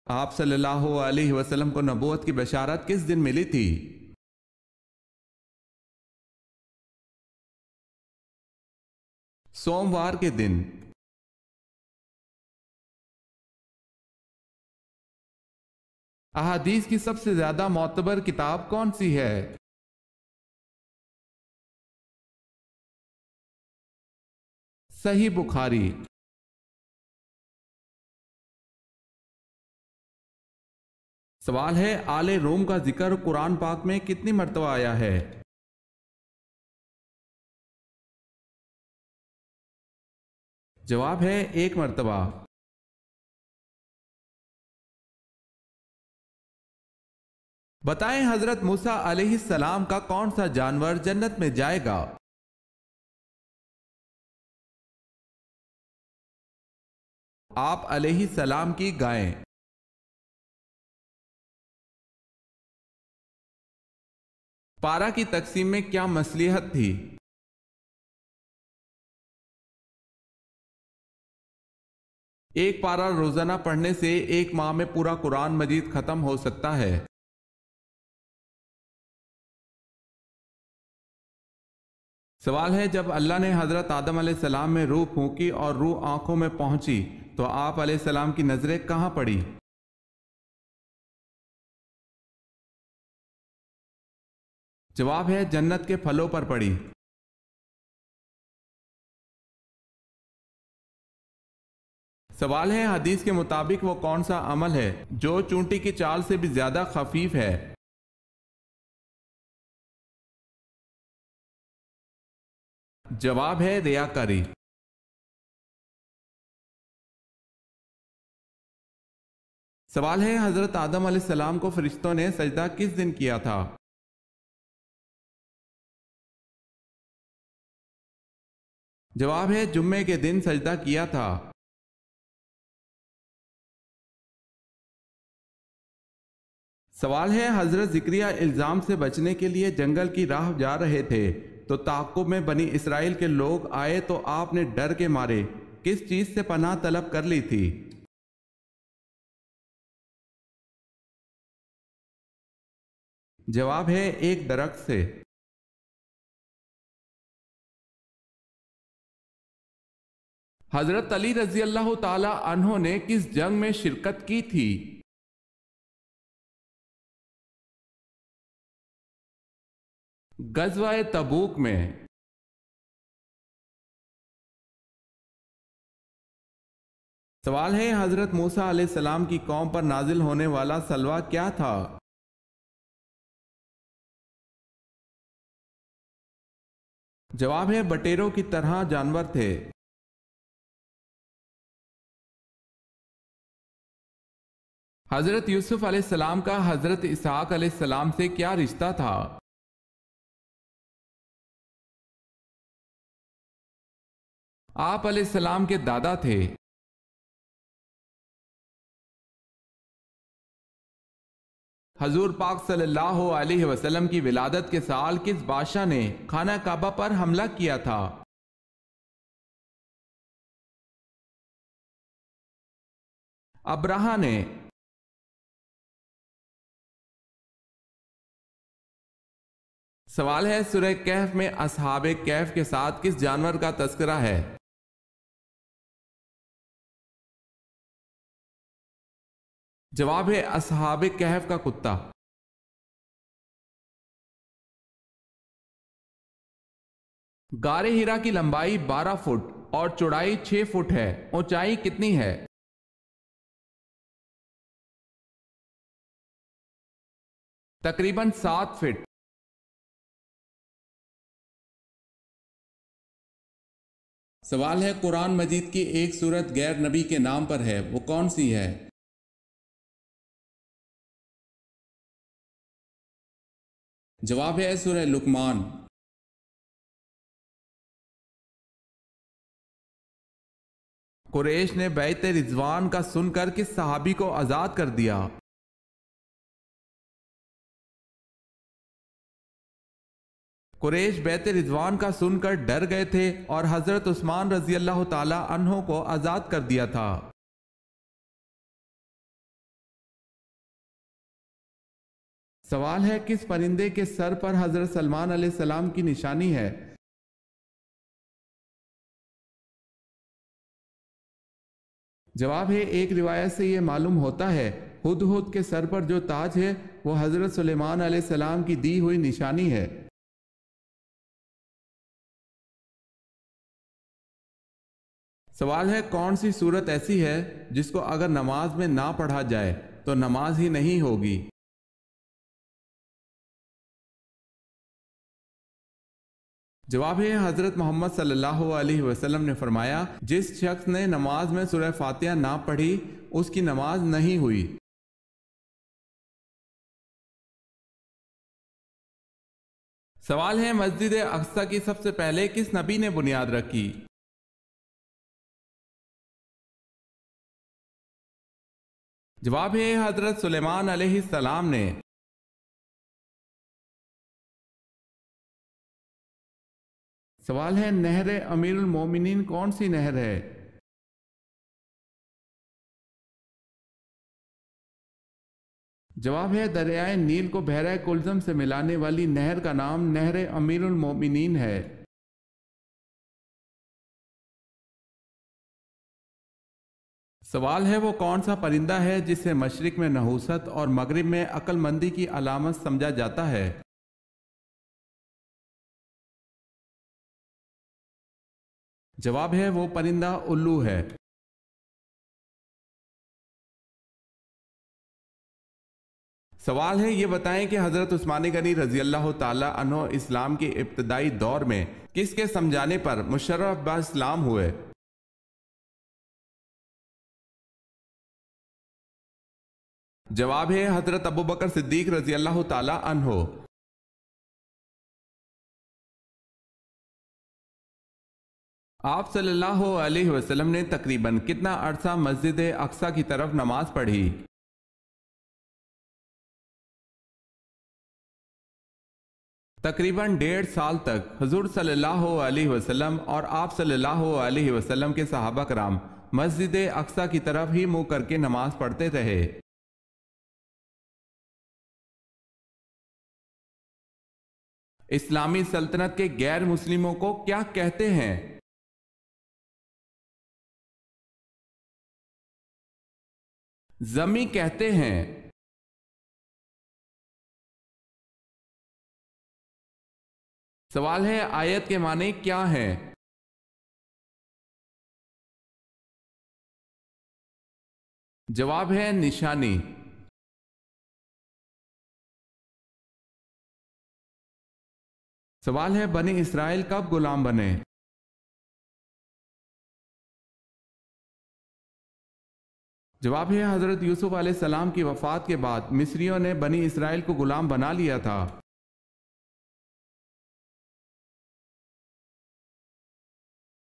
آپ صلی اللہ علیہ وسلم کو نبوت کی بشارت کس دن ملی تھی؟ سوموار کے دن۔ احادیث کی سب سے زیادہ معتبر کتاب کون سی ہے؟ صحیح بخاری۔ سوال ہے، آل روم کا ذکر قرآن پاک میں کتنی مرتبہ آیا ہے؟ جواب ہے 1 مرتبہ۔ بتائیں حضرت موسیٰ علیہ السلام کا کون سا جانور جنت میں جائے گا؟ آپ علیہ السلام کی گائیں۔ پارہ کی تقسیم میں کیا مصلحت تھی؟ ایک پارہ روزانہ پڑھنے سے 1 ماہ میں پورا قرآن مجید ختم ہو سکتا ہے۔ سوال ہے، جب اللہ نے حضرت آدم علیہ السلام میں روح پھونکی اور روح آنکھوں میں پہنچی تو آپ علیہ السلام کی نظریں کہاں پڑی؟ جواب ہے جنت کے پھلوں پر پڑی۔ سوال ہے، حدیث کے مطابق وہ کون سا عمل ہے جو چونٹی کی چال سے بھی زیادہ خفیف ہے؟ جواب ہے ریاکاری۔ سوال ہے، حضرت آدم علیہ السلام کو فرشتوں نے سجدہ کس دن کیا تھا؟ جواب ہے جمعے کے دن سجدہ کیا تھا۔ سوال ہے، حضرت زکریا الزام سے بچنے کے لیے جنگل کی راہ جا رہے تھے تو تعاقب میں بنی اسرائیل کے لوگ آئے تو آپ نے ڈر کے مارے کس چیز سے پناہ طلب کر لی تھی؟ جواب ہے ایک درخت سے۔ حضرت علی رضی اللہ تعالی عنہ نے کس جنگ میں شرکت کی تھی؟ غزوہ تبوک میں۔ سوال ہے، حضرت موسیٰ علیہ السلام کی قوم پر نازل ہونے والا سلوہ کیا تھا؟ جواب ہے بٹیروں کی طرح جانور تھے۔ حضرت یوسف علیہ السلام کا حضرت اسحاق علیہ السلام سے کیا رشتہ تھا؟ آپ علیہ السلام کے دادا تھے۔ حضور پاک صلی اللہ علیہ وسلم کی ولادت کے سال کس بادشاہ نے خانہ کعبہ پر حملہ کیا تھا؟ ابرہہ نے۔ سوال ہے، سورہ کہف میں اصحاب کہف کے ساتھ کس جانور کا تذکرہ ہے؟ جواب ہے اصحاب کہف کا کتا۔ غار ہرا کی لمبائی 12 فٹ اور چوڑائی 6 فٹ ہے، اونچائی کتنی ہے؟ تقریباً 7 فٹ۔ سوال ہے، قرآن مجید کی ایک سورت غیر نبی کے نام پر ہے، وہ کون سی ہے؟ جواب ہے سورہ لقمان۔ قریش نے بیعت رضوان کا سن کر کس صحابی کو آزاد کر دیا؟ قریش بیعت رضوان کا سن کر ڈر گئے تھے اور حضرت عثمان رضی اللہ تعالی عنہ کو آزاد کر دیا تھا۔ سوال ہے کس پرندے کے سر پر حضرت سلمان علیہ السلام کی نشانی ہے؟ جواب ہے ایک روایت سے یہ معلوم ہوتا ہے ہدہد کے سر پر جو تاج ہے وہ حضرت سلیمان علیہ السلام کی دی ہوئی نشانی ہے۔ سوال ہے کون سی سورت ایسی ہے جس کو اگر نماز میں نہ پڑھا جائے تو نماز ہی نہیں ہوگی؟ جواب ہے حضرت محمد صلی اللہ علیہ وسلم نے فرمایا جس شخص نے نماز میں سورہ فاتحہ نہ پڑھی اس کی نماز نہیں ہوئی۔ سوال ہے مسجد اقصی کی سب سے پہلے کس نبی نے بنیاد رکھی؟ جواب ہے حضرت سلیمان علیہ السلام نے۔ سوال ہے نہر امیر المومنین کون سی نہر ہے؟ جواب ہے دریائے نیل کو بحیرہ کلزم سے ملانے والی نہر کا نام نہر امیر المومنین ہے۔ سوال ہے وہ کون سا پرندہ ہے جسے مشرق میں نحوست اور مغرب میں عقل مندی کی علامت سمجھا جاتا ہے؟ جواب ہے وہ پرندہ الو ہے۔ سوال ہے یہ بتائیں کہ حضرت عثمان غنی رضی اللہ تعالی عنہ اسلام کے ابتدائی دور میں کس کے سمجھانے پر مشرف با اسلام ہوئے؟ جواب ہے حضرت ابوبکر صدیق رضی اللہ تعالی عنہ۔ آپ صلی اللہ علیہ وسلم نے تقریباً کتنا عرصہ مسجد اقصی کی طرف نماز پڑھی؟ تقریباً 1.5 سال تک حضور صلی اللہ علیہ وسلم اور آپ صلی اللہ علیہ وسلم کے صحابہ کرام مسجد اقصی کی طرف ہی منہ کر کے نماز پڑھتے رہے۔ اسلامی سلطنت کے غیر مسلموں کو کیا کہتے ہیں؟ ذمی کہتے ہیں۔ سوال ہے آیت کے معنی کیا ہیں؟ جواب ہے نشانی۔ سوال ہے بنی اسرائیل کب غلام بنے؟ جواب ہے حضرت یوسف علیہ السلام کی وفات کے بعد مصریوں نے بنی اسرائیل کو غلام بنا لیا تھا۔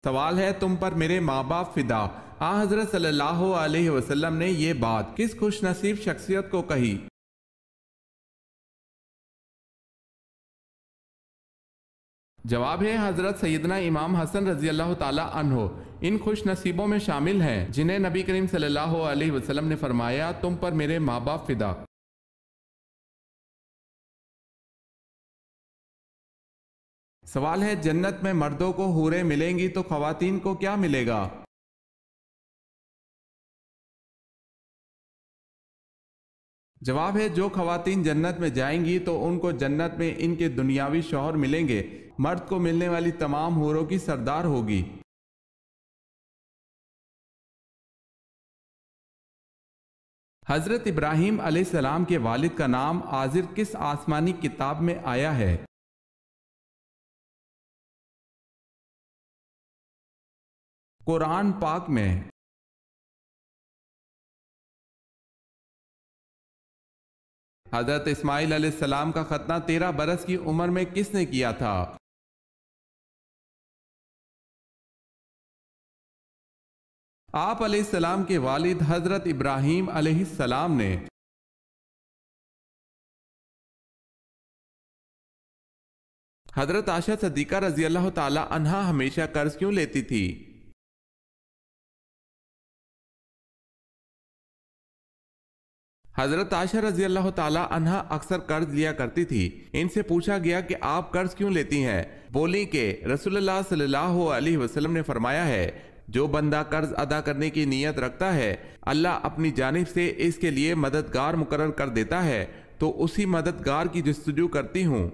سوال ہے تم پر میرے ماں باپ فدا، حضرت صلی اللہ علیہ وسلم نے یہ بات کس خوش نصیب شخصیت کو کہی؟ جواب ہے حضرت سیدنا امام حسن رضی اللہ تعالی عنہ ان خوش نصیبوں میں شامل ہیں جنہیں نبی کریم صلی اللہ علیہ وسلم نے فرمایا تم پر میرے ماں باپ فدا۔ سوال ہے جنت میں مردوں کو حوریں ملیں گی تو خواتین کو کیا ملے گا؟ جواب ہے جو خواتین جنت میں جائیں گی تو ان کو جنت میں ان کے دنیاوی شوہر ملیں گے، مرد کو ملنے والی تمام حوروں کی سردار ہوگی۔ حضرت ابراہیم علیہ السلام کے والد کا نام آزر کس آسمانی کتاب میں آیا ہے؟ قرآن پاک میں۔ حضرت اسماعیل علیہ السلام کا ختنہ 13 برس کی عمر میں کس نے کیا تھا؟ آپ علیہ السلام کے والد حضرت ابراہیم علیہ السلام نے۔ حضرت عائشہ صدیقہ رضی اللہ تعالی عنہا ہمیشہ قرض کیوں لیتی تھی؟ حضرت عائشہ رضی اللہ تعالی عنہا اکثر قرض لیا کرتی تھی۔ ان سے پوچھا گیا کہ آپ قرض کیوں لیتی ہیں؟ بولی کہ رسول اللہ صلی اللہ علیہ وسلم نے فرمایا ہے، جو بندہ قرض ادا کرنے کی نیت رکھتا ہے اللہ اپنی جانب سے اس کے لیے مددگار مقرر کر دیتا ہے، تو اسی مددگار کی جستجو کرتی ہوں۔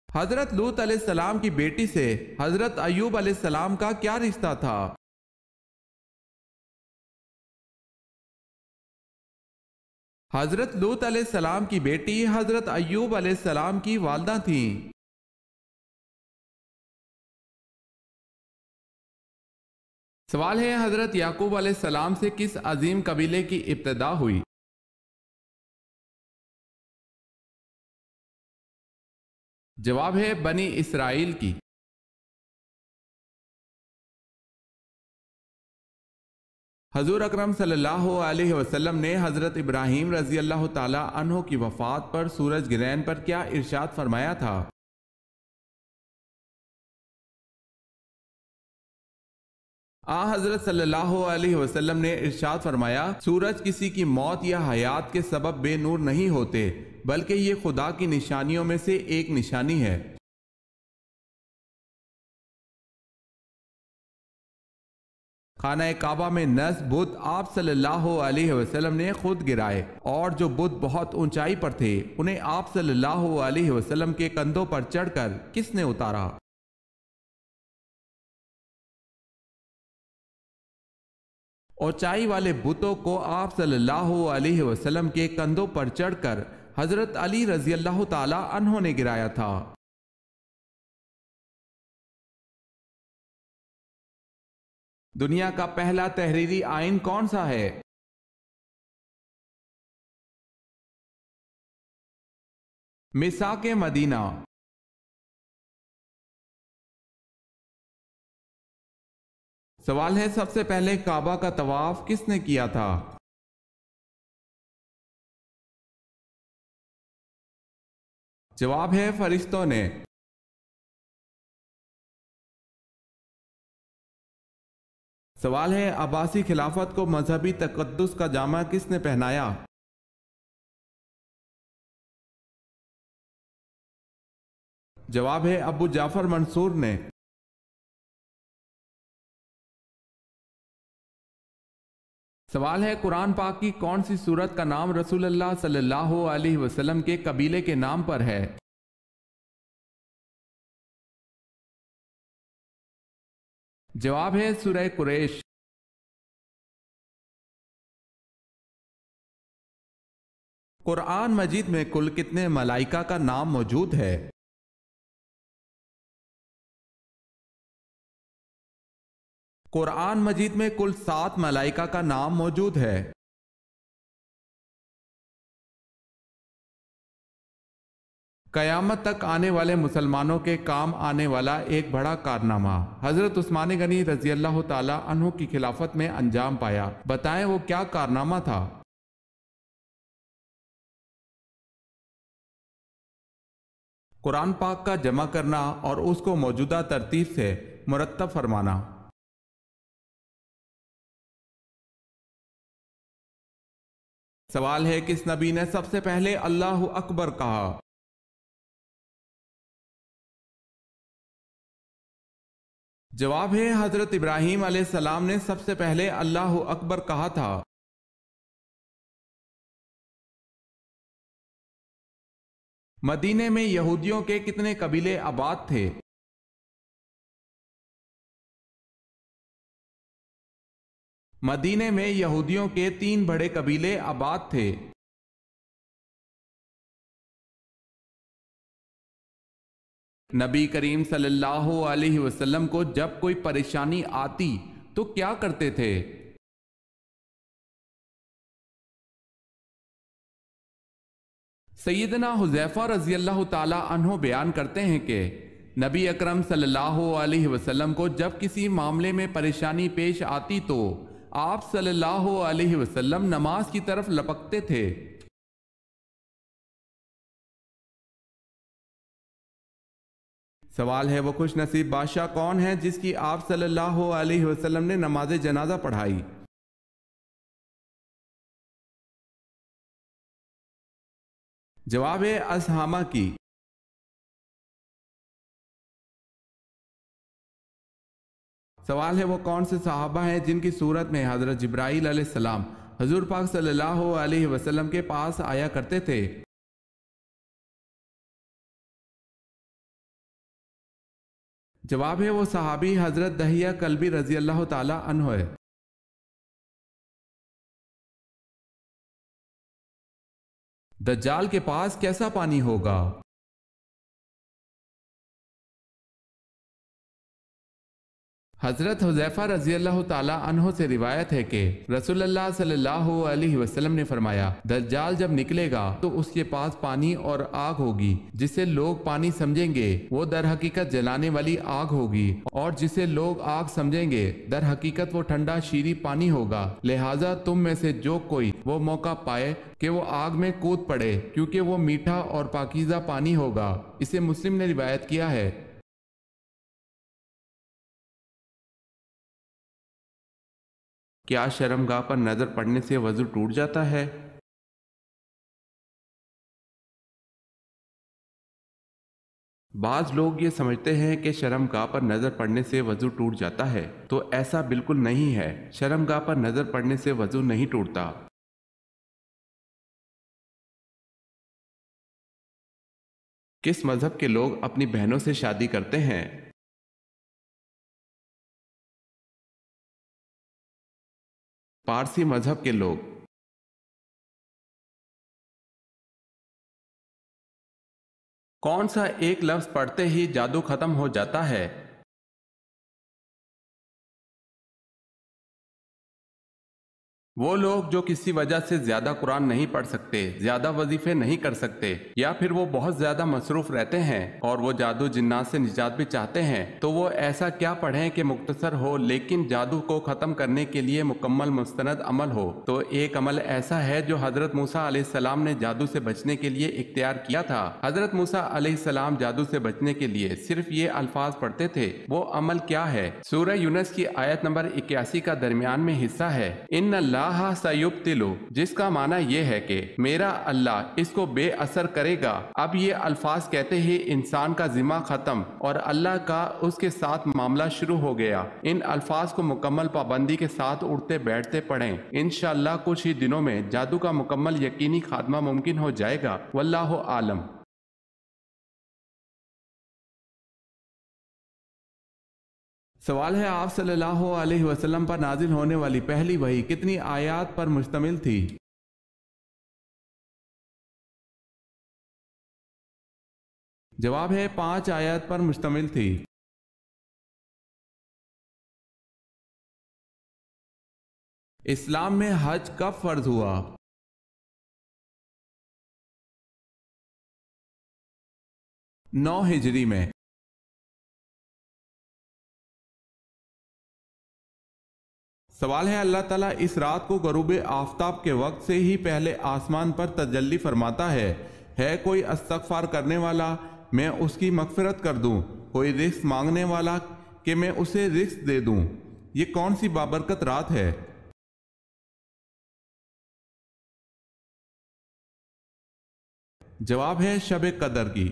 حضرت لوط علیہ السلام کی بیٹی سے حضرت ایوب علیہ السلام کا کیا رشتہ تھا؟ حضرت لوط علیہ السلام کی بیٹی حضرت ایوب علیہ السلام کی والدہ تھیں۔ سوال ہے، حضرت یعقوب علیہ السلام سے کس عظیم قبیلے کی ابتدا ہوئی؟ جواب ہے بنی اسرائیل کی۔ حضور اکرم صلی اللہ علیہ وسلم نے حضرت ابراہیم رضی اللہ تعالی عنہ کی وفات پر سورج گرہن پر کیا ارشاد فرمایا تھا؟ حضرت صلی اللہ علیہ وسلم نے ارشاد فرمایا، سورج کسی کی موت یا حیات کے سبب بے نور نہیں ہوتے، بلکہ یہ خدا کی نشانیوں میں سے ایک نشانی ہے۔ خانہ کعبہ میں نصب بت آپ صلی اللہ علیہ وسلم نے خود گرائے، اور جو بت بہت اونچائی پر تھے انہیں آپ صلی اللہ علیہ وسلم کے کندھوں پر چڑھ کر کس نے اتارا؟ اونچائی والے بتوں کو آپ صلی اللہ علیہ وسلم کے کندھوں پر چڑھ کر حضرت علی رضی اللہ تعالی عنہ نے گرایا تھا۔ دنیا کا پہلا تحریری آئین کون سا ہے؟ میثاق مدینہ۔ سوال ہے، سب سے پہلے کعبہ کا طواف کس نے کیا تھا؟ جواب ہے فرشتوں نے۔ سوال ہے، عباسی خلافت کو مذہبی تقدس کا جامہ کس نے پہنایا؟ جواب ہے ابو جعفر منصور نے۔ سوال ہے، قرآن پاک کی کون سی سورت کا نام رسول اللہ صلی اللہ علیہ وسلم کے قبیلے کے نام پر ہے؟ جواب ہے سورہ قریش۔ قرآن مجید میں کل کتنے ملائکہ کا نام موجود ہے؟ قرآن مجید میں کل 7 ملائکہ کا نام موجود ہے۔ قیامت تک آنے والے مسلمانوں کے کام آنے والا ایک بڑا کارنامہ حضرت عثمان غنی رضی اللہ تعالی عنہ کی خلافت میں انجام پایا، بتائیں وہ کیا کارنامہ تھا؟ قرآن پاک کا جمع کرنا اور اس کو موجودہ ترتیب سے مرتب فرمانا۔ سوال ہے، کس نبی نے سب سے پہلے اللہ اکبر کہا؟ جواب ہے حضرت ابراہیم علیہ السلام نے سب سے پہلے اللہ اکبر کہا تھا۔ مدینے میں یہودیوں کے کتنے قبیلے آباد تھے؟ مدینے میں یہودیوں کے 3 بڑے قبیلے آباد تھے۔ نبی کریم صلی اللہ علیہ وسلم کو جب کوئی پریشانی آتی تو کیا کرتے تھے؟ سیدنا حذیفہ رضی اللہ تعالی عنہ بیان کرتے ہیں کہ نبی اکرم صلی اللہ علیہ وسلم کو جب کسی معاملے میں پریشانی پیش آتی تو آپ صلی اللہ علیہ وسلم نماز کی طرف لپکتے تھے۔ سوال ہے وہ خوش نصیب بادشاہ کون ہے جس کی آپ صلی اللہ علیہ وسلم نے نماز جنازہ پڑھائی؟ جواب ہے اسحامہ کی۔ سوال ہے وہ کون سے صحابہ ہیں جن کی صورت میں حضرت جبرائیل علیہ السلام حضور پاک صلی اللہ علیہ وسلم کے پاس آیا کرتے تھے؟ جواب ہے وہ صحابی حضرت دحیہ کلبی رضی اللہ تعالی عنہ ہے۔ دجال کے پاس کیسا پانی ہوگا؟ حضرت حذیفہ رضی اللہ تعالی عنہ سے روایت ہے کہ رسول اللہ صلی اللہ علیہ وسلم نے فرمایا دجال جب نکلے گا تو اس کے پاس پانی اور آگ ہوگی، جسے لوگ پانی سمجھیں گے وہ در حقیقت جلانے والی آگ ہوگی، اور جسے لوگ آگ سمجھیں گے در حقیقت وہ ٹھنڈا شیریں پانی ہوگا، لہٰذا تم میں سے جو کوئی وہ موقع پائے کہ وہ آگ میں کود پڑے، کیونکہ وہ میٹھا اور پاکیزہ پانی ہوگا۔ اسے مسلم نے روایت کیا ہے۔ کیا شرمگاہ پر نظر پڑنے سے وضو ٹوٹ جاتا ہے؟ بعض لوگ یہ سمجھتے ہیں کہ شرمگاہ پر نظر پڑنے سے وضو ٹوٹ جاتا ہے، تو ایسا بالکل نہیں ہے۔ شرمگاہ پر نظر پڑنے سے وضو نہیں ٹوٹتا۔ کس مذہب کے لوگ اپنی بہنوں سے شادی کرتے ہیں؟ پارسی مذہب کے لوگ۔ کون سا ایک لفظ پڑھتے ہی جادو ختم ہو جاتا ہے؟ وہ لوگ جو کسی وجہ سے زیادہ قرآن نہیں پڑھ سکتے، زیادہ وظیفے نہیں کر سکتے، یا پھر وہ بہت زیادہ مصروف رہتے ہیں اور وہ جادو جنات سے نجات بھی چاہتے ہیں، تو وہ ایسا کیا پڑھیں کہ مختصر ہو لیکن جادو کو ختم کرنے کے لیے مکمل مستند عمل ہو؟ تو ایک عمل ایسا ہے جو حضرت موسیٰ علیہ السلام نے جادو سے بچنے کے لیے اختیار کیا تھا۔ حضرت موسیٰ علیہ السلام جادو سے بچنے کے لیے صرف یہ الفاظ پڑھتے تھے۔ وہ عمل کیا ہے؟ سورہ یونس کی آیت نمبر 81 کا درمیان میں حصہ ہے، ان اللہ سیبطل، جس کا معنی یہ ہے کہ میرا اللہ اس کو بے اثر کرے گا۔ اب یہ الفاظ کہتے ہی انسان کا ذمہ ختم اور اللہ کا اس کے ساتھ معاملہ شروع ہو گیا۔ ان الفاظ کو مکمل پابندی کے ساتھ اٹھتے بیٹھتے پڑھیں، انشاءاللہ کچھ ہی دنوں میں جادو کا مکمل یقینی خاتمہ ممکن ہو جائے گا۔ واللہ عالم۔ سوال ہے آپ صلی اللہ علیہ وسلم پر نازل ہونے والی پہلی وحی کتنی آیات پر مشتمل تھی؟ جواب ہے 5 آیات پر مشتمل تھی۔ اسلام میں حج کب فرض ہوا؟ 9 ہجری میں۔ سوال ہے اللہ تعالیٰ اس رات کو غروب آفتاب کے وقت سے ہی پہلے آسمان پر تجلی فرماتا ہے کوئی استغفار کرنے والا میں اس کی مغفرت کر دوں، کوئی رزق مانگنے والا کہ میں اسے رزق دے دوں۔ یہ کون سی بابرکت رات ہے؟ جواب ہے شب قدر کی۔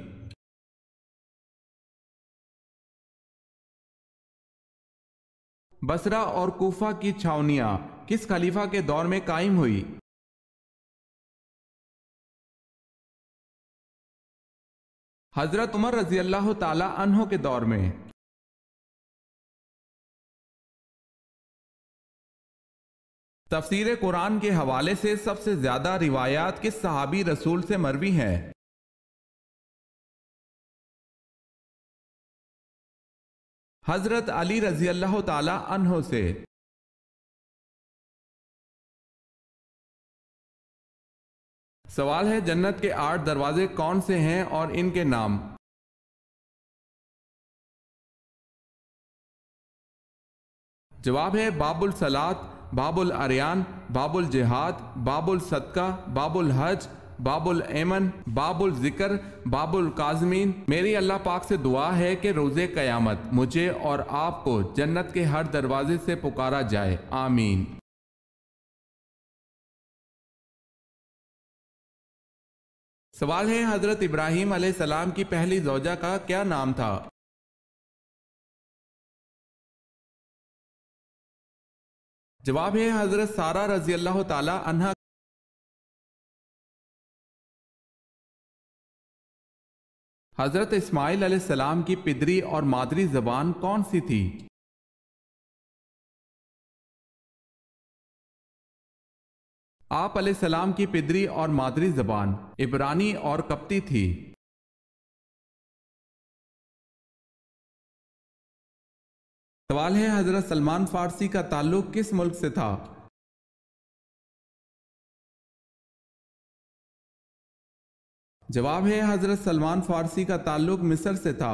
بصرہ اور کوفہ کی چھاونیاں کس خلیفہ کے دور میں قائم ہوئی؟ حضرت عمر رضی اللہ تعالی عنہ کے دور میں۔ تفسیر قرآن کے حوالے سے سب سے زیادہ روایات کس صحابی رسول سے مروی ہیں؟ حضرت علی رضی اللہ تعالی عنہ سے۔ سوال ہے جنت کے 8 دروازے کون سے ہیں اور ان کے نام؟ جواب ہے باب الصلاۃ، باب العریان، باب الجہاد، باب الصدقہ، باب الحج، باب الایمن، باب الذکر، باب القازمین۔ میری اللہ پاک سے دعا ہے کہ روز قیامت مجھے اور آپ کو جنت کے ہر دروازے سے پکارا جائے، آمین۔ سوال ہے، حضرت ابراہیم علیہ السلام کی پہلی زوجہ کا کیا نام تھا؟ جواب ہے حضرت سارہ رضی اللہ تعالی عنہا۔ حضرت اسماعیل علیہ السلام کی پدری اور مادری زبان کون سی تھی؟ آپ علیہ السلام کی پدری اور مادری زبان عبرانی اور قبطی تھی۔ سوال ہے، حضرت سلمان فارسی کا تعلق کس ملک سے تھا؟ جواب ہے حضرت سلمان فارسی کا تعلق مصر سے تھا۔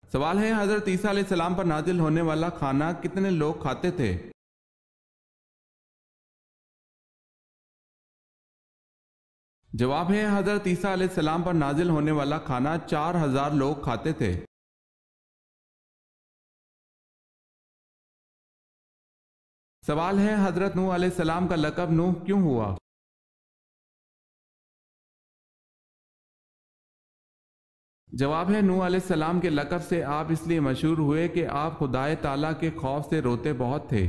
سوال ہے، حضرت عیسیٰ علیہ السلام پر نازل ہونے والا کھانا کتنے لوگ کھاتے تھے؟ جواب ہے حضرت عیسیٰ علیہ السلام پر نازل ہونے والا کھانا 4000 لوگ کھاتے تھے۔ سوال ہے، حضرت نوح علیہ السلام کا لقب نوح کیوں ہوا؟ جواب ہے، نوح علیہ السلام کے لقب سے آپ اس لیے مشہور ہوئے کہ آپ خدائے تعالیٰ کے خوف سے روتے بہت تھے۔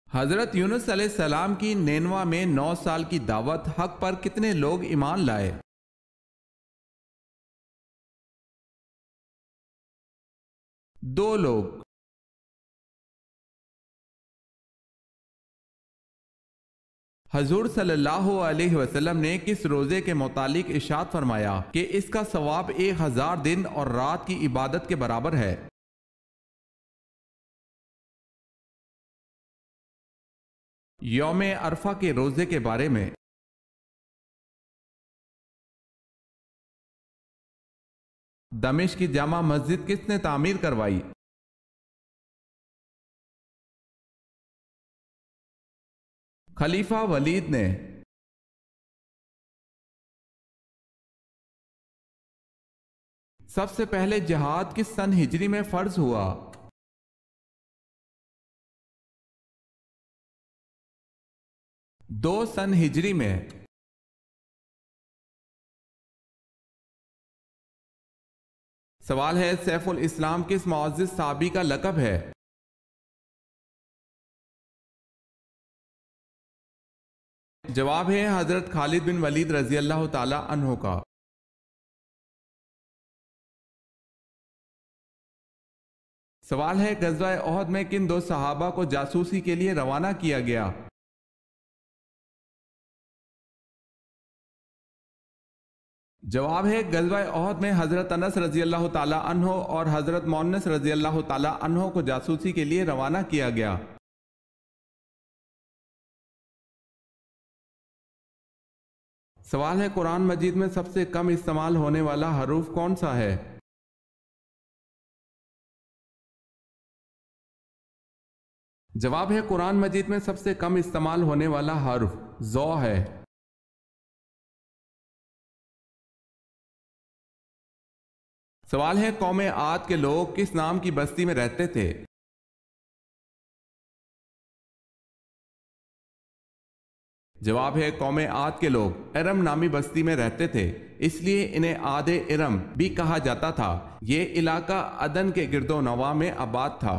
حضرت یونس علیہ السلام کی نینوا میں 9 سال کی دعوت حق پر کتنے لوگ ایمان لائے؟ دو لوگ۔ حضور صلی اللہ علیہ وسلم نے کس روزے کے متعلق ارشاد فرمایا کہ اس کا ثواب 1000 دن اور رات کی عبادت کے برابر ہے؟ یوم عرفہ کے روزے کے بارے میں۔ دمشق کی جامع مسجد کس نے تعمیر کروائی؟ خلیفہ ولید نے۔ سب سے پہلے جہاد کس سن ہجری میں فرض ہوا؟ دو سن ہجری میں۔ سوال ہے، سیف الاسلام کس معزز صحابی کا لقب ہے؟ جواب ہے حضرت خالد بن ولید رضی اللہ تعالی عنہ کا۔ سوال ہے، غزوہ احد میں کن 2 صحابہ کو جاسوسی کے لیے روانہ کیا گیا؟ جواب ہے، غزوہ احد میں حضرت انس رضی اللہ تعالی عنہ اور حضرت مونس رضی اللہ تعالی عنہ کو جاسوسی کے لیے روانہ کیا گیا۔ سوال ہے، قرآن مجید میں سب سے کم استعمال ہونے والا حروف کون سا ہے؟ جواب ہے، قرآن مجید میں سب سے کم استعمال ہونے والا حرف ذو ہے۔ سوال ہے، قوم عاد کے لوگ کس نام کی بستی میں رہتے تھے؟ جواب ہے، قوم عاد کے لوگ ارم نامی بستی میں رہتے تھے، اس لیے انہیں عاد ارم بھی کہا جاتا تھا۔ یہ علاقہ عدن کے گرد و نواح میں آباد تھا۔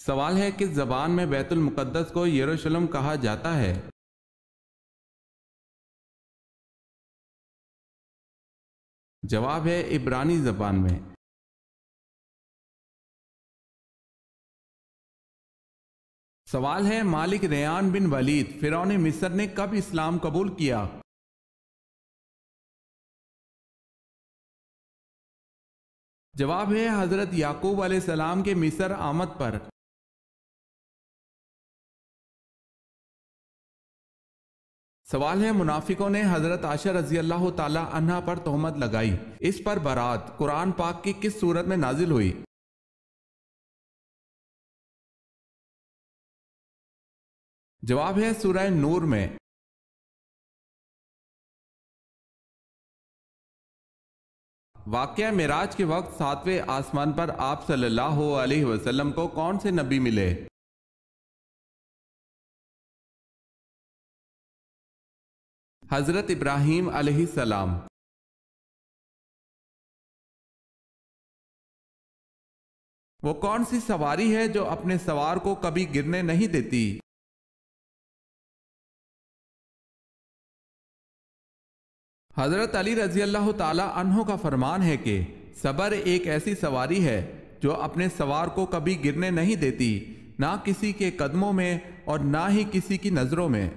سوال ہے، کس زبان میں بیت المقدس کو یروشلم کہا جاتا ہے؟ جواب ہے، عبرانی زبان میں۔ سوال ہے، مالک ریان بن ولید فرعون مصر نے کب اسلام قبول کیا؟ جواب ہے، حضرت یعقوب علیہ السلام کے مصر آمد پر۔ سوال ہے، منافقوں نے حضرت عائشہ رضی اللہ تعالی عنہا پر تہمت لگائی، اس پر برات قرآن پاک کی کس سورت میں نازل ہوئی؟ جواب ہے سورہ نور میں۔ واقعہ معراج کے وقت 7ویں آسمان پر آپ صلی اللہ علیہ وسلم کو کون سے نبی ملے؟ حضرت ابراہیم علیہ السلام۔ وہ کون سی سواری ہے جو اپنے سوار کو کبھی گرنے نہیں دیتی؟ حضرت علی رضی اللہ تعالی عنہ کا فرمان ہے کہ صبر ایک ایسی سواری ہے جو اپنے سوار کو کبھی گرنے نہیں دیتی، نہ کسی کے قدموں میں اور نہ ہی کسی کی نظروں میں۔